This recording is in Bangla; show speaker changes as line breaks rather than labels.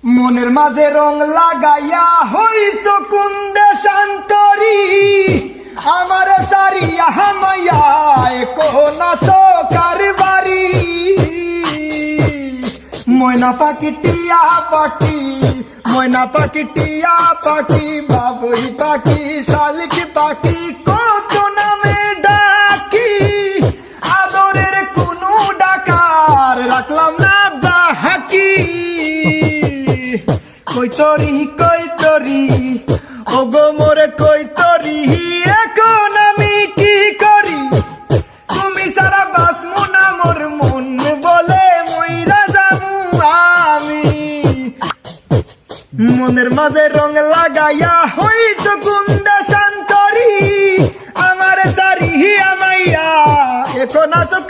মনের মাঝে রং লাগাইয়া হইছ কুন্দে শান্তরি আমার সারিয়া হামাইয়া কোন সকার বাড়ি ময়না পাখি টিয়া পাখি ময়না পাখি টিয়া পাখি বাবুই পাখি শালিক পাখি কত নামে ডাকি আদরের কোনো ডাকার রাখলাম না বাহাকি কই তরি ওগো মোরে কই তরি এখন আমি কি করি তুমি সারা বাসমু না মোর মন বলে মইরা যামু আমি মনের মাঝে রং লাগাইয়া হইছ কুন্দা শান্তরি আমার সারি আমাইয়া এখন আসো